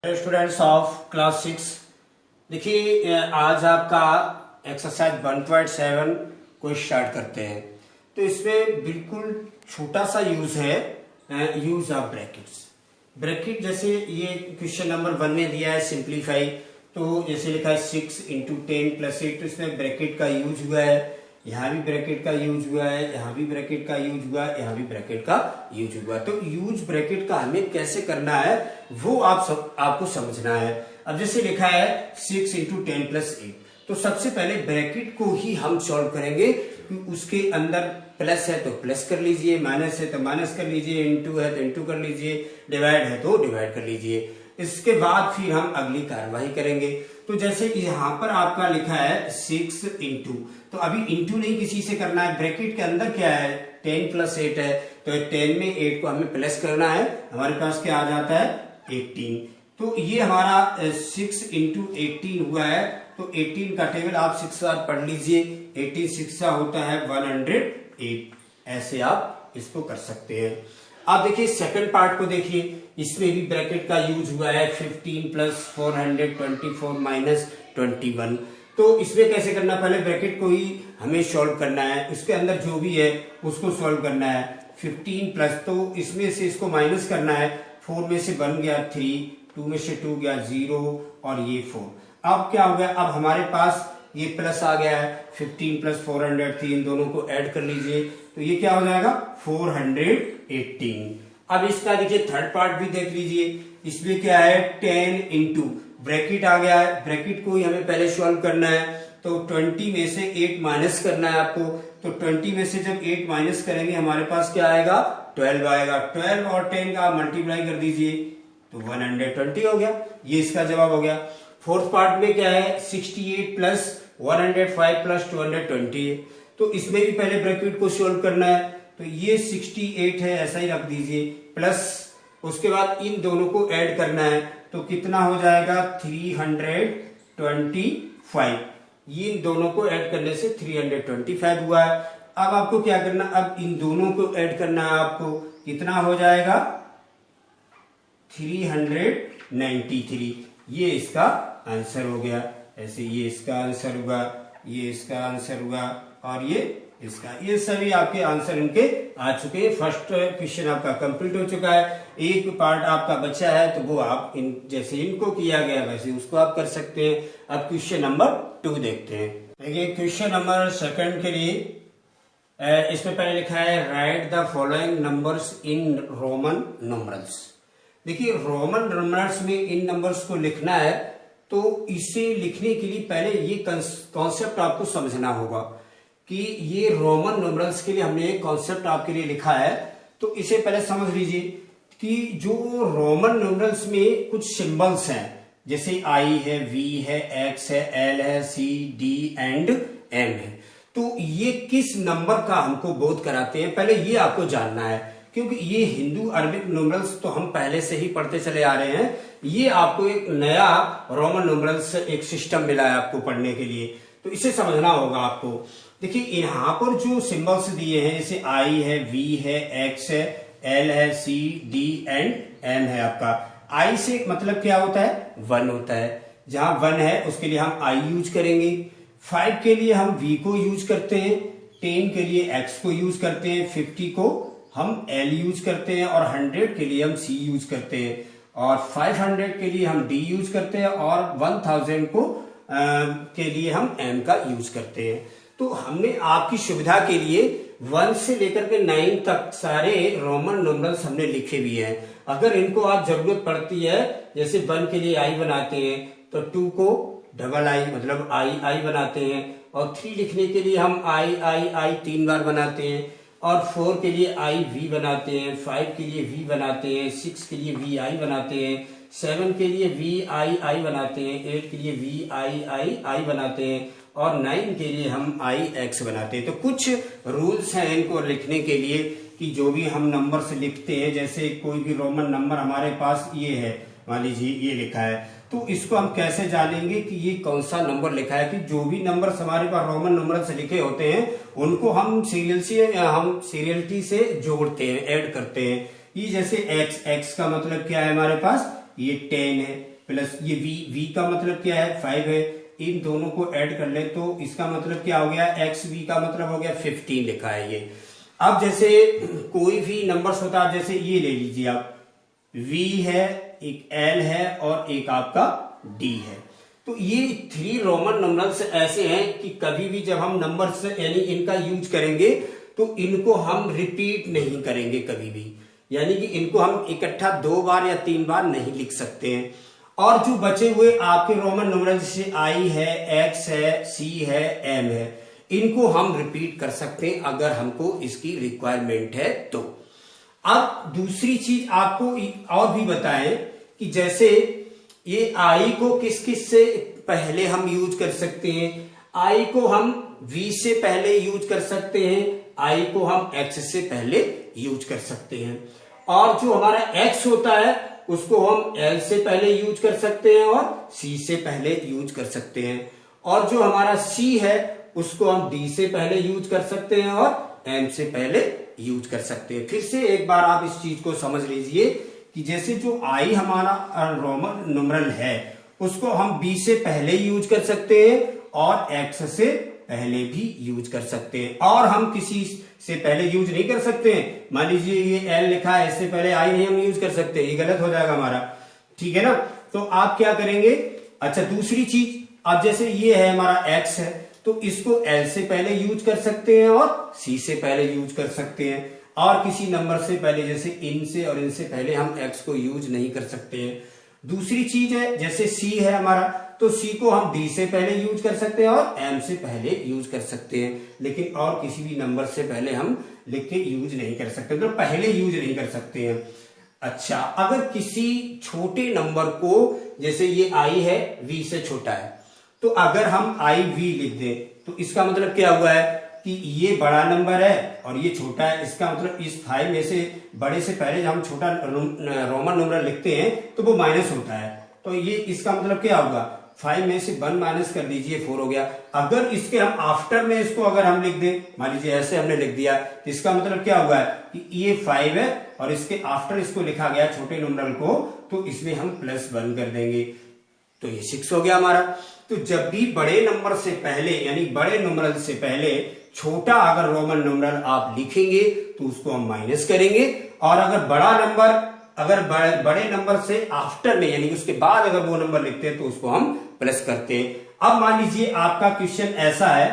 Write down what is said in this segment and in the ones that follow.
Students of class 6, देखिए आज आपका एक्सरसाइज 1.7 को स्टार्ट करते हैं। तो इसमें बिल्कुल छोटा सा यूज है, यूज ऑफ ब्रैकेट्स। ब्रैकेट जैसे ये क्वेश्चन नंबर 1 में दिया है सिंप्लीफाई, तो जैसे लिखा है 6 × 10 + 8, तो इसमें ब्रैकेट का यूज हुआ है, यहाँ भी ब्रैकेट का यूज हुआ है, यहाँ भी ब्रैकेट का यूज हुआ है, यहाँ भी ब्रैकेट का यूज हुआ है। तो यूज ब्रैकेट का हमें कैसे करना है वो आपको समझना है। अब जैसे लिखा है 6 × 10 + 8, तो सबसे पहले ब्रैकेट को ही हम सॉल्व करेंगे। उसके अंदर प्लस है तो प्लस कर लीजिए, माइनस है तो माइनस कर लीजिए, इंटू है तो इंटू कर लीजिए, डिवाइड है तो डिवाइड कर लीजिए। इसके बाद फिर हम अगली कार्यवाही करेंगे। तो जैसे यहाँ पर आपका लिखा है 6 इंटू, तो अभी इंटू नहीं किसी से करना है, ब्रैकेट के अंदर क्या है 10 + 8 है, तो 10 में 8 को हमें प्लस करना है, हमारे पास क्या आ जाता है 18। तो ये हमारा 6 × 18 हुआ है। तो 18 का टेबल आप 6 बार पढ़ लीजिए, 18 6 होता है 108। ऐसे आप इसको कर सकते हैं। आप देखिए सेकंड पार्ट को देखिए, इसमें भी ब्रैकेट का यूज हुआ है 15 + 424 - 21। तो इसमें कैसे करना, पहले ब्रैकेट को ही हमें सॉल्व करना है, उसके अंदर जो भी है उसको सॉल्व करना है। 15 प्लस, तो इसमें से इसको माइनस करना है, 4 में से 1 गया 3, 2 में से 2 गया 0 और ये 4। अब क्या हो गया, अब हमारे पास ये प्लस आ गया है, 15 + 403, इन दोनों को ऐड कर लीजिए, तो ये क्या हो जाएगा 418। अब इसका देखिए थर्ड पार्ट भी देख लीजिए, इसमें क्या है 10 इंटू ब्रैकेट आ गया है, ब्रैकेट को ही हमें पहले सॉल्व करना है। तो 20 में से 8 माइनस करना है आपको, तो 20 में से जब 8 माइनस करेंगे हमारे पास क्या आएगा 12 आएगा। 12 और 10 का मल्टीप्लाई कर दीजिए तो 120 हो गया, ये इसका जवाब हो गया। फोर्थ पार्ट में क्या है 68 + 105 + 220 है, तो इसमें भी पहले ब्रैकेट को सॉल्व करना है, तो ये 68 है ऐसा ही रख दीजिए, प्लस उसके बाद इन दोनों को ऐड करना है, तो कितना हो जाएगा 325। ये इन दोनों को ऐड करने से 325 हुआ है। अब आपको क्या करना, अब इन दोनों को ऐड करना है आपको, कितना हो जाएगा 393। ये इसका आंसर हो गया। ऐसे ये इसका आंसर हुआ, ये इसका आंसर हुआ और ये इसका, ये सभी आपके आंसर इनके आ चुके हैं। फर्स्ट क्वेश्चन आपका कंप्लीट हो चुका है, एक पार्ट आपका बचा है, तो वो आप इन जैसे इनको किया गया वैसे उसको आप कर सकते हैं। अब क्वेश्चन नंबर 2 देखते हैं। देखिए क्वेश्चन नंबर 2 के लिए इसमें पहले लिखा है right the following numbers in Roman numerals. देखिए रोमन न्यूमरल्स में इन नंबर्स को लिखना है, तो इसे लिखने के लिए पहले ये कॉन्सेप्ट आपको समझना होगा कि ये रोमन न्यूमरल्स के लिए हमने एक कॉन्सेप्ट आपके लिए लिखा है। तो इसे पहले समझ लीजिए कि जो रोमन न्यूमरल्स में कुछ सिंबल्स हैं, जैसे आई है, वी है, एक्स है, एल है, सी, डी एंड एम है, तो ये किस नंबर का हमको बोध कराते हैं, पहले ये आपको जानना है। क्योंकि ये हिंदू अरबिक न्यूमरल्स तो हम पहले से ही पढ़ते चले आ रहे हैं, ये आपको एक नया रोमन न्यूमरल्स एक सिस्टम मिला है आपको पढ़ने के लिए, तो इसे समझना होगा आपको। देखिए यहाँ पर जो सिंबल्स दिए हैं, जैसे आई है, वी है, एक्स है, एल है, सी, डी एंड एम है। आपका आई से मतलब क्या होता है 1 होता है, जहां 1 है उसके लिए हम आई यूज करेंगे। 5 के लिए हम वी को यूज करते हैं, 10 के लिए एक्स को यूज करते हैं, 50 को हम एल यूज करते हैं और 100 के लिए हम सी यूज करते हैं, और 500 के लिए हम डी यूज करते हैं, और 1000 को के लिए हम एम का यूज करते हैं। तो हमने आपकी सुविधा के लिए 1 से लेकर के 9 तक सारे रोमन न्यूमरल्स हमने लिखे भी हैं। अगर इनको आप जरूरत पड़ती है, जैसे 1 के लिए आई बनाते हैं, तो 2 को डबल आई मतलब आई आई बनाते हैं, और 3 लिखने के लिए हम आई आई आई 3 बार बनाते हैं, और 4 के लिए आई वी बनाते हैं, 5 के लिए वी बनाते हैं, 6 के लिए वी आई बनाते हैं, 7 के लिए वी आई आई बनाते हैं, 8 के लिए वी आई आई आई बनाते हैं, और 9 के लिए हम आई एक्स बनाते हैं। तो कुछ रूल्स हैं इनको लिखने के लिए कि जो भी हम नंबर से लिखते हैं, जैसे कोई भी रोमन नंबर हमारे पास ये है, मान लीजिए ये लिखा है, तो इसको हम कैसे जानेंगे कि ये कौन सा नंबर लिखा है। कि जो भी नंबर हमारे पास रोमन नंबर से लिखे होते हैं उनको हम सीरियलिटी से जोड़ते हैं, ऐड करते हैं। ये जैसे एक्स, एक्स का मतलब क्या है हमारे पास, ये 10 है, प्लस ये v का मतलब क्या है 5 है, इन दोनों को ऐड कर ले तो इसका मतलब क्या हो गया xv का मतलब हो गया 15 लिखा है ये। अब जैसे कोई भी नंबर्स होता है, जैसे ये ले लीजिए आप, v है, एक l है और एक आपका d है। तो ये 3 रोमन नंबर्स ऐसे हैं कि कभी भी जब हम नंबर्स यानी इनका यूज करेंगे तो इनको हम रिपीट नहीं करेंगे कभी भी, यानी कि इनको हम इकट्ठा 2 बार या 3 बार नहीं लिख सकते हैं। और जो बचे हुए आपके रोमन नंबर जैसे आई है, एक्स है, सी है, एम है, इनको हम रिपीट कर सकते हैं अगर हमको इसकी रिक्वायरमेंट है तो। अब दूसरी चीज आपको और भी बताएं कि जैसे ये आई को किस किस से पहले हम यूज कर सकते हैं। आई को हम v से पहले यूज कर सकते हैं, आई को हम x से पहले यूज कर सकते हैं, और जो हमारा x होता है उसको हम l से पहले यूज कर सकते हैं और c से पहले यूज कर सकते हैं, और जो हमारा c है उसको हम d से पहले यूज कर सकते हैं और m से पहले यूज कर सकते हैं। फिर से एक बार आप इस चीज को समझ लीजिए कि जैसे जो आई हमारा रोमन न्यूमेरल है उसको हम b से पहले यूज कर सकते हैं और x से पहले भी यूज कर सकते हैं, और हम किसी से पहले यूज नहीं कर सकते हैं। मान लीजिए ये l लिखा है, इससे पहले आई नहीं हम यूज कर सकते, ये गलत हो जाएगा हमारा, ठीक है ना। तो आप क्या करेंगे, अच्छा दूसरी चीज, अब जैसे ये है हमारा x है तो इसको l से पहले यूज कर सकते हैं और c से पहले यूज कर सकते हैं, और किसी नंबर से पहले जैसे इन से और इनसे पहले हम x को यूज नहीं कर सकते हैं। दूसरी चीज है जैसे c है हमारा, तो c को हम d से पहले यूज कर सकते हैं और m से पहले यूज कर सकते हैं, लेकिन और किसी भी नंबर से पहले हम लिख के यूज नहीं कर सकते, तो पहले यूज नहीं कर सकते हैं। अच्छा, अगर किसी छोटे नंबर को, जैसे ये i है v से छोटा है, तो अगर हम iv लिख दें तो इसका मतलब क्या हुआ है कि ये बड़ा नंबर है और ये छोटा है। इसका मतलब इस 5 में से बड़े से पहले जब हम छोटा रोमन नंबर लिखते हैं तो वो माइनस होता है, तो ये इसका मतलब क्या होगा, 5 में से 1 माइनस कर दीजिए 4 हो गया। अगर इसके हम आफ्टर में इसको अगर हम लिख दें, मान लीजिए ऐसे हमने लिख दिया, तो इसका मतलब क्या हुआ है कि ये 5 है और इसके आफ्टर इसको लिखा गया छोटे नंबर को, तो इसमें हम +1 कर देंगे, तो ये 6 हो गया हमारा। तो जब भी बड़े नंबर से पहले यानी बड़े नंबर से पहले छोटा अगर रोमन नंबर आप लिखेंगे तो उसको हम माइनस करेंगे, और अगर बड़ा नंबर अगर बड़े नंबर से आफ्टर में यानी उसके बाद अगर वो नंबर लिखते हैं तो उसको हम प्लस करते हैं। अब मान लीजिए आपका क्वेश्चन ऐसा है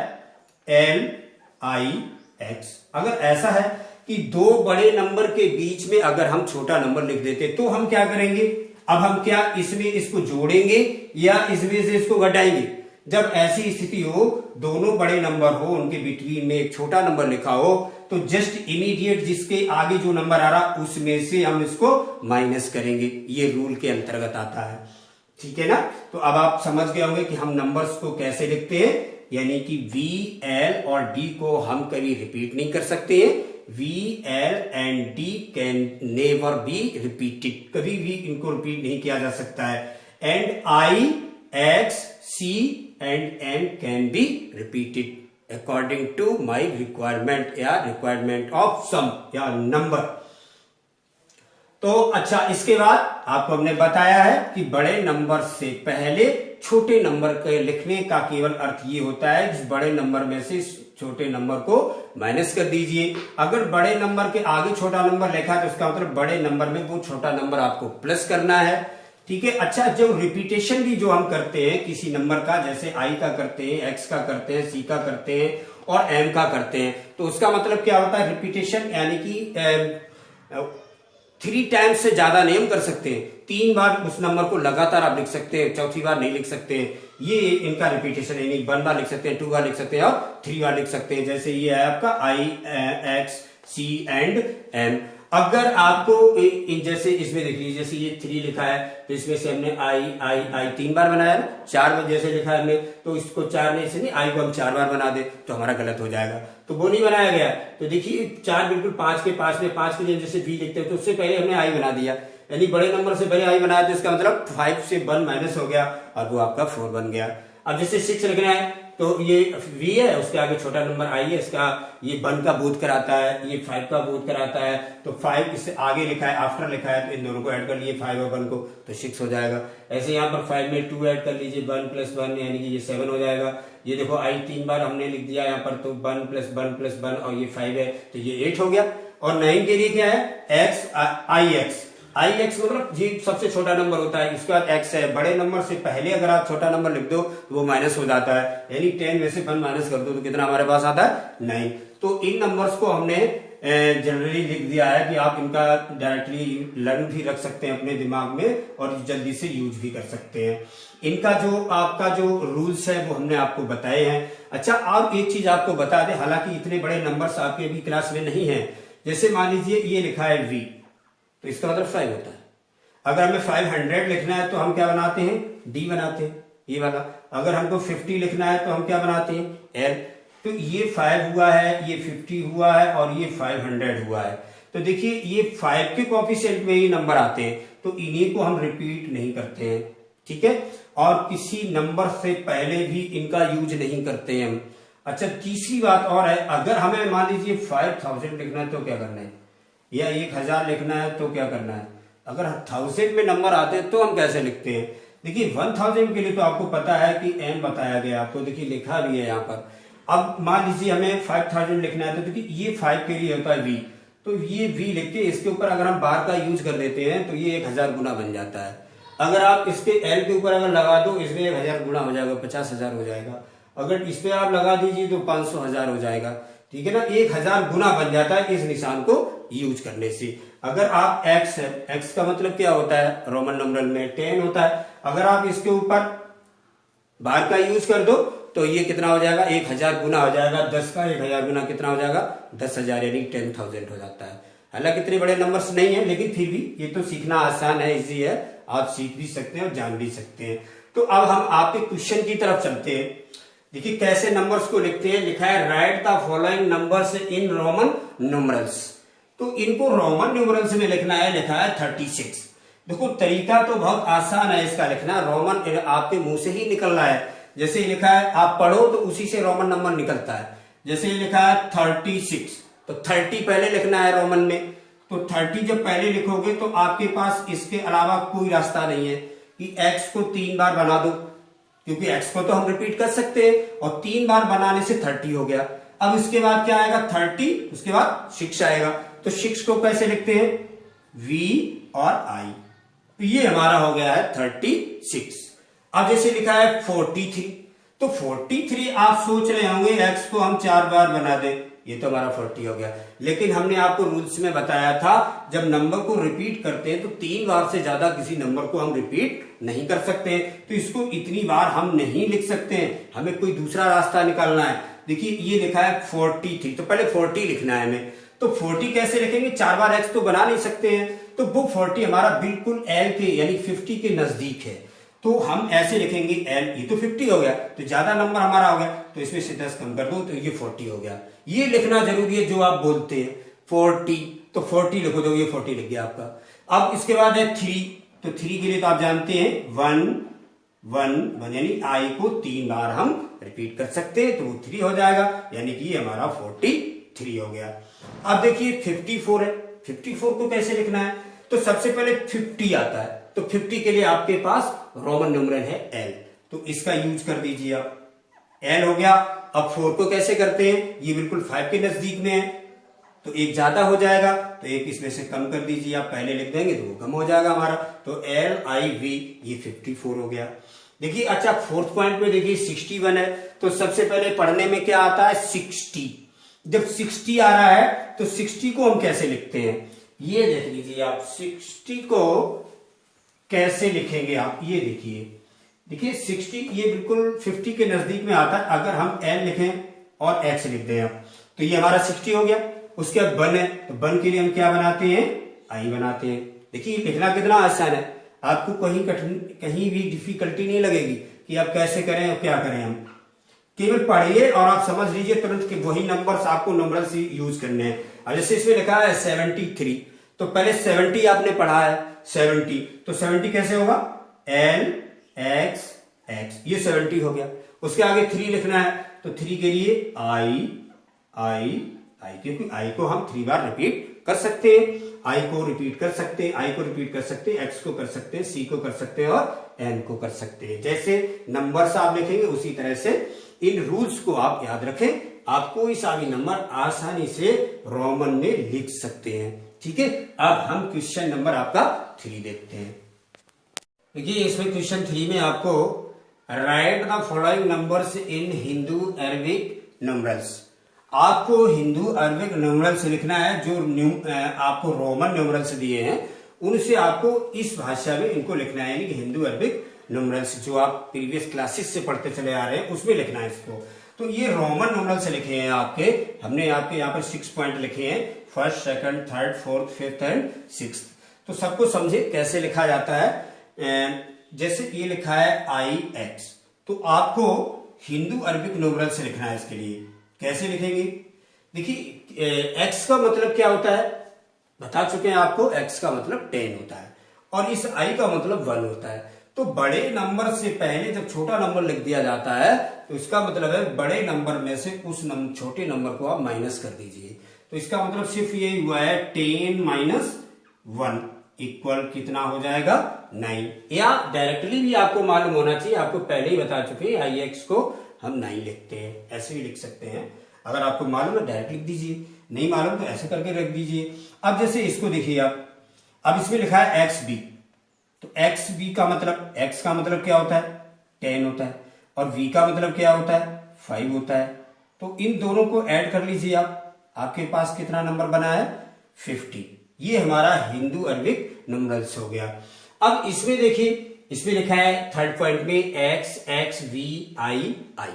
LIX, अगर ऐसा है कि 2 बड़े नंबर के बीच में अगर हम छोटा नंबर लिख देते तो हम क्या करेंगे, अब हम क्या इसमें इसको जोड़ेंगे या इसमें से इसको घटाएंगे। जब ऐसी स्थिति हो, दोनों बड़े नंबर हो, उनके बिटवीन में एक छोटा नंबर लिखा हो, तो जस्ट इमीडिएट जिसके आगे जो नंबर आ रहा उसमें से हम इसको माइनस करेंगे, ये रूल के अंतर्गत आता है, ठीक है ना। तो अब आप समझ गए होंगे कि हम नंबर्स को कैसे लिखते हैं, यानी कि V, L और D को हम कभी रिपीट नहीं कर सकते हैं। V, L and D can never be repeated, कभी भी इनको रिपीट नहीं किया जा सकता है। And I, X, C and M can be repeated according to my requirement या requirement of sum या number। तो अच्छा, इसके बाद आपको हमने बताया है कि बड़े नंबर से पहले छोटे नंबर के लिखने का केवल अर्थ ये होता है कि बड़े नंबर में से छोटे नंबर को माइनस कर दीजिए। अगर बड़े नंबर के आगे छोटा नंबर लिखा है तो उसका मतलब बड़े नंबर में वो छोटा नंबर आपको प्लस करना है, ठीक है। अच्छा, जो रिपीटेशन भी जो हम करते हैं किसी नंबर का, जैसे i का करते हैं, x का करते हैं, c का करते हैं और m का करते हैं, तो उसका मतलब क्या होता है रिपीटेशन, यानी कि 3 टाइम्स से ज्यादा नहीं हम कर सकते हैं। 3 बार उस नंबर को लगातार आप लिख सकते हैं, चौथी बार नहीं लिख सकते हैं, ये इनका रिपीटेशन है। 1 बार लिख सकते हैं, 2 बार लिख सकते हैं और 3 बार लिख सकते हैं। जैसे ये है आपका I, X, C and M। अगर आपको जैसे इसमें देख लीजिए, जैसे ये 3 लिखा है तो इसमें से हमने I 3 बार बनाया ना, 4 बार जैसे लिखा है हमने, तो इसको 4 में से नहीं, I को हम 4 बार बना दे तो हमारा गलत हो जाएगा, तो वो नहीं बनाया गया। तो देखिए 4 बिल्कुल 5 के पास में 5 के लिए जैसे V लिखते हैं तो उससे पहले हमने I बना दिया, यानी बड़े नंबर से पहले I बनाया तो इसका मतलब 5 से 1 माइनस हो गया और वो आपका 4 बन गया। अब जैसे 6 लिखना है तो ये v है, उसके आगे छोटा नंबर i है, इसका ये 1 का बोध कराता है, ये 5 का बोध कराता है, तो 5 इससे आगे लिखा है, आफ्टर लिखा है, तो इन दोनों को ऐड कर लिए 5 और 1 को, तो 6 हो जाएगा। ऐसे यहाँ पर 5 में 2 ऐड कर लीजिए, 1 + 1 यानी कि ये 7 हो जाएगा। ये देखो i 3 बार हमने लिख दिया यहाँ पर, तो 1 + 1 + 1 और ये 5 है, तो ये 8 हो गया। और 9 के लिए क्या है, ix मतलब जी सबसे छोटा नंबर होता है, इसके बाद x है। बड़े नंबर से पहले अगर आप छोटा नंबर लिख दो तो वो माइनस हो जाता है, यानी 10 में से 1 माइनस कर दो तो कितना हमारे पास आता है, 9। तो इन नंबर्स को हमने जनरली लिख दिया है कि आप इनका डायरेक्टली लर्न भी रख सकते हैं अपने दिमाग में और जल्दी से यूज भी कर सकते हैं। इनका जो आपका जो रूल्स है वो हमने आपको बताए हैं। अच्छा, आप एक चीज आपको बता दें, हालांकि इतने बड़े नंबर्स आपके अभी क्लास में नहीं है। जैसे मान लीजिए ये लिखा है v, तो इसका मतलब 5 होता है। अगर हमें 500 लिखना है तो हम क्या बनाते हैं, d बनाते हैं, ये वाला। अगर हमको 50 लिखना है तो हम क्या बनाते हैं, l। तो ये 5 हुआ है, ये 50 हुआ है और ये 500 हुआ है। तो देखिए ये 5 के कोएफिशिएंट में ही नंबर आते हैं, तो इन्हीं को हम रिपीट नहीं करते हैं, ठीक है। और किसी नंबर से पहले भी इनका यूज नहीं करते हैं हम। अच्छा, तीसरी बात और है, अगर हमें मान लीजिए 5000 लिखना है तो क्या करना है, या 1000 लिखना है तो क्या करना है। अगर 1000 में नंबर आते हैं तो हम कैसे लिखते हैं। देखिए 1000 के लिए तो आपको पता है कि n बताया गया आपको, देखिए लिखा भी है यहाँ पर। अब मान लीजिए हमें 5000 लिखना है तो देखिए ये 5 के लिए होता है v, तो ये v लिख के इसके ऊपर अगर हम बार का यूज कर देते हैं तो ये 1000 गुना बन जाता है। अगर आप इसके l के ऊपर अगर लगा दो, इसमें 1000 गुना हो जाएगा, 50,000 हो जाएगा। अगर इस पे आप लगा दीजिए तो 500,000 हो जाएगा, ठीक है ना। 1000 गुना बन जाता है इस निशान को यूज करने से। अगर आप x है, x का मतलब क्या होता है, रोमन नंबर में 10 होता है। अगर आप इसके ऊपर बार का यूज कर दो तो ये कितना हो जाएगा, 1000 गुना हो जाएगा। 10 का 1000 गुना कितना हो जाएगा, 10,000 यानी 10,000 हो जाता है। हालांकि इतने बड़े नंबर्स नहीं है, लेकिन फिर भी ये तो सीखना आसान है, इजी है, आप सीख भी सकते हैं और जान भी सकते हैं। तो अब हम आपके क्वेश्चन की तरफ चलते हैं। देखिए कैसे नंबर्स को लिखते हैं। लिखा है right the following numbers in Roman numerals. तो इनको रोमन न्यूमरल्स में लिखना है, लिखा है 36। देखो तरीका तो बहुत आसान है इसका लिखना, रोमन आपके मुंह से ही निकल रहा है। जैसे लिखा है आप पढ़ो तो उसी से रोमन नंबर निकलता है। जैसे लिखा है 36, तो 30 पहले लिखना है रोमन में। तो 30 जब पहले लिखोगे तो आपके पास इसके अलावा कोई रास्ता नहीं है कि x को 3 बार बना दो, क्योंकि x को तो हम रिपीट कर सकते हैं और 3 बार बनाने से 30 हो गया। अब इसके बाद क्या आएगा, 30, उसके बाद 6 आएगा। तो 6 को कैसे लिखते हैं, v और i, तो ये हमारा हो गया है 36। अब जैसे लिखा है 43, तो 43 आप सोच रहे होंगे x को हम 4 बार बना दें, ये तो हमारा 40 हो गया। लेकिन हमने आपको रूल्स में बताया था जब नंबर को रिपीट करते हैं तो 3 बार से ज्यादा किसी नंबर को हम रिपीट नहीं कर सकते, तो इसको इतनी बार हम नहीं लिख सकते हैं, हमें कोई दूसरा रास्ता निकालना है। देखिए ये लिखा है 43, तो पहले 40 लिखना है हमें। तो 40 कैसे लिखेंगे, 4 बार x तो बना नहीं सकते हैं, तो वो 40 हमारा बिल्कुल l के यानी 50 के नजदीक है, तो हम ऐसे लिखेंगे l, ये तो 50 हो गया, तो ज्यादा नंबर हमारा हो गया, तो इसमें से 10 कम कर दो तो ये 40 हो गया। ये लिखना जरूरी है जो आप बोलते हैं 40, तो 40 लिखो, तो ये 40 लिख गया आपका। अब इसके बाद है 3, तो 3 के लिए तो आप जानते हैं 1 1 1 यानी i को 3 बार हम रिपीट कर सकते हैं, तो वो 3 हो जाएगा, यानी कि ये हमारा 43 हो गया। अब देखिए 54 है, 54 को कैसे लिखना है, तो सबसे पहले 50 आता है, तो 50 के लिए आपके पास रोमन न्यूमरल है l, तो इसका यूज कर दीजिए आप, l हो गया। अब 4 को कैसे करते हैं, ये बिल्कुल 5 के नजदीक में है, तो एक ज्यादा हो जाएगा, तो एक इसमें से कम कर दीजिए, आप पहले लिख देंगे तो वो कम हो जाएगा हमारा, तो LIV ये 54 हो गया। देखिए अच्छा 4th पॉइंट में देखिए 61 है, तो सबसे पहले पढ़ने में क्या आता है 60। जब 60 आ रहा है तो 60 को हम कैसे लिखते हैं, ये देख लीजिए आप 60 को कैसे लिखेंगे आप, ये देखिए 60 ये बिल्कुल 50 के नजदीक में आता है। अगर हम l लिखें और x लिख दें आप, तो ये हमारा 60 हो गया। उसके बाद 1 है, तो 1 के लिए हम क्या बनाते हैं, i बनाते हैं। देखिए लिखना कितना आसान है, आपको कहीं भी डिफिकल्टी नहीं लगेगी कि आप कैसे करें और क्या करें। हम केवल पढ़िए और आप समझ लीजिए तुरंत कि वही नंबर्स आपको नंबर से यूज करने हैं। अब जैसे इसमें लिखा है 73, तो पहले 70 आपने पढ़ा है 70, तो 70 कैसे होगा, L X एक्स, ये 70 हो गया। उसके आगे 3 लिखना है तो 3 के लिए आई, क्योंकि आई को हम 3 बार रिपीट कर सकते हैं, आई को रिपीट कर सकते हैं, एक्स को कर सकते हैं, सी को कर सकते हैं और एन को कर सकते हैं। जैसे नंबर्स आप लिखेंगे उसी तरह से इन रूल्स को आप याद रखें, आप कोई सा भी नंबर आसानी से रोमन में लिख सकते हैं। ठीक है, अब हम क्वेश्चन नंबर आपका 3 देखते हैं। देखिए इसमें क्वेश्चन 3 में आपको right the following numbers in Hindu Arabic numerals, आपको हिंदू अरबिक न्यूमरल्स लिखना है। जो आपको रोमन न्यूमरल्स दिए हैं उनसे आपको इस भाषा में इनको लिखना है, यानी कि हिंदू अरबिक न्यूमरल्स जो आप प्रीवियस क्लासेस से पढ़ते चले आ रहे हैं उसमें लिखना है इसको। तो ये रोमन न्यूमरल्स लिखे हैं आपके, हमने आपके यहाँ पर 6 पॉइंट लिखे हैं, first, second, third, fourth, fifth and sixth. तो सबको समझे कैसे लिखा जाता है। जैसे ये लिखा है आई एक्स, तो आपको हिंदू अरबिक न्यूमरल से लिखना है। इसके लिए कैसे लिखेंगे? देखिए एक्स का मतलब क्या होता है बता चुके हैं आपको, एक्स का मतलब 10 होता है और इस आई का मतलब 1 होता है। तो बड़े नंबर से पहले जब छोटा नंबर लिख दिया जाता है तो इसका मतलब है बड़े नंबर में से उस छोटे नंबर को आप माइनस कर दीजिए। तो इसका मतलब सिर्फ यही हुआ है 10 माइनस 1 इक्वल कितना हो जाएगा 9। या डायरेक्टली भी आपको मालूम होना चाहिए, आपको पहले ही बता चुके हैं आई एक्स को हम 9 लिखते हैं, ऐसे भी लिख सकते हैं। अगर आपको मालूम है डायरेक्ट लिख दीजिए, नहीं मालूम तो ऐसे करके रख दीजिए। अब जैसे इसको देखिए आप, अब इसमें लिखा है एक्स बी, तो एक्स बी का मतलब, एक्स का मतलब क्या होता है 10 होता है और वी का मतलब क्या होता है 5 होता है। तो इन दोनों को ऐड कर लीजिए आप, आपके पास कितना नंबर बना है 50। ये हमारा हिंदू अरबिक न्यूमरल्स हो गया। अब इसमें देखिए, इसमें लिखा है थर्ड पॉइंट में एक्स, एक्स वी आई आई,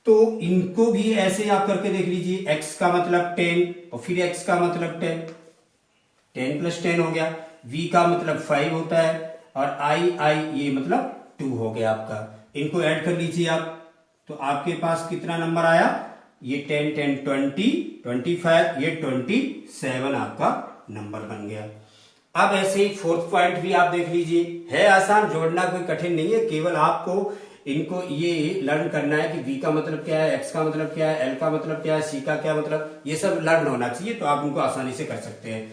तो इनको भी ऐसे आप करके देख लीजिए। एक्स का मतलब 10 और फिर एक्स का मतलब 10 प्लस 10 हो गया, वी का मतलब 5 होता है और आई आई ये मतलब 2 हो गया आपका। इनको ऐड कर लीजिए आप, तो आपके पास कितना नंबर आया, ये 10 10 20 25, ये 27 आपका नंबर बन गया। अब ऐसे ही फोर्थ पॉइंट भी आप देख लीजिए, है आसान, जोड़ना कोई कठिन नहीं है, केवल आपको इनको ये लर्न करना है कि V का मतलब क्या है, X का मतलब क्या है, L का मतलब क्या है, C का क्या मतलब, ये सब लर्न होना चाहिए, तो आप इनको आसानी से कर सकते हैं।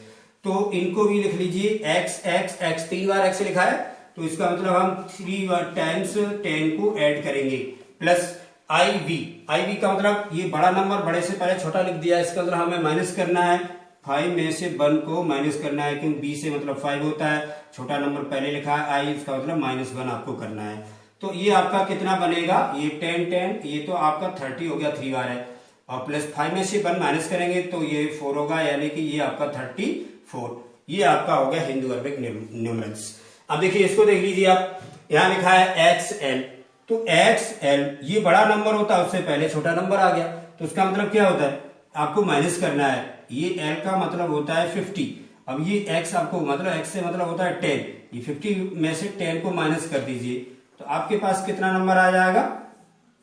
तो इनको भी लिख लीजिए, X X X 3 बार X लिखा है तो इसका मतलब हम 3 टाइम्स 10 को ऐड करेंगे प्लस IV का मतलब ये बड़ा नंबर बड़े से पहले छोटा लिख दिया, इसका मतलब हमें माइनस करना है 5 में से 1 को माइनस करना है, क्योंकि B से मतलब 5 होता है, छोटा नंबर पहले लिखा है I, इसका मतलब -1 आपको करना है। तो ये आपका कितना बनेगा, ये 10 10, ये तो आपका 30 हो गया 3 बार है, और प्लस 5 में से 1 माइनस करेंगे तो ये 4 होगा, यानी कि ये आपका 34। ये आपका हो गया हिंदू अरबिक न्यूमरल्स। अब देखिए इसको देख लीजिए आप, यहाँ लिखा है XL, तो XL ये बड़ा नंबर होता है, उससे पहले छोटा नंबर आ गया, तो उसका मतलब क्या होता है आपको माइनस करना है। ये L का मतलब होता है 50, अब ये X आपको मतलब X से मतलब होता है 10, ये 50 में से 10 को माइनस कर दीजिए तो आपके पास कितना नंबर आ जाएगा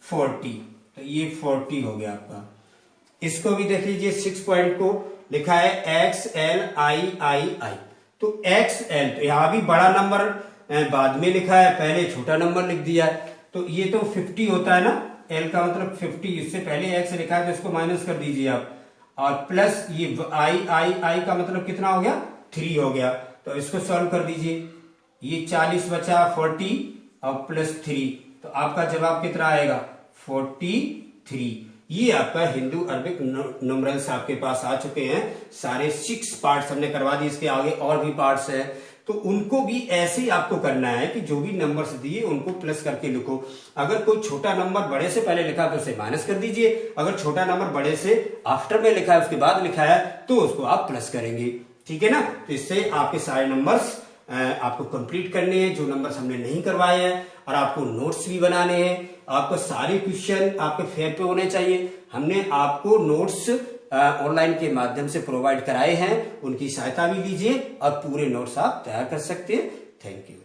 40, तो ये 40 हो गया आपका। इसको भी देख लीजिए 6 पॉइंट को लिखा है XLIII, तो XL तो यहां भी बड़ा नंबर बाद में लिखा है, पहले छोटा नंबर लिख दिया है, तो ये तो 50 होता है ना, L का मतलब 50, इससे पहले X लिखा है तो इसको माइनस कर दीजिए आप, और प्लस ये I का मतलब कितना हो गया 3 हो गया, तो इसको सॉल्व कर दीजिए, ये 40 बचा 40 और प्लस 3, तो आपका जवाब कितना आएगा 43। ये आपका हिंदू अरबिक न्यूमरल्स आपके पास आ चुके हैं, सारे 6 पार्ट्स हमने करवा दिए, इसके आगे और भी पार्ट्स हैं, तो उनको भी ऐसे ही आपको करना है कि जो भी नंबर्स दिए उनको प्लस करके लिखो। अगर कोई छोटा नंबर बड़े से पहले लिखा है तो उसे माइनस कर दीजिए, अगर छोटा नंबर बड़े से आफ्टर में लिखा है उसके बाद लिखा है तो उसको आप प्लस करेंगे, ठीक है ना। तो इससे आपके सारे नंबर्स आपको कंप्लीट करने हैं, जो नंबर्स हमने नहीं करवाए हैं, और आपको नोट्स भी बनाने हैं, आपको सारे क्वेश्चन आपके फेयर पे होने चाहिए। हमने आपको नोट्स ऑनलाइन के माध्यम से प्रोवाइड कराए हैं, उनकी सहायता भी लीजिए और पूरे नोट्स आप तैयार कर सकते हैं। Thank you.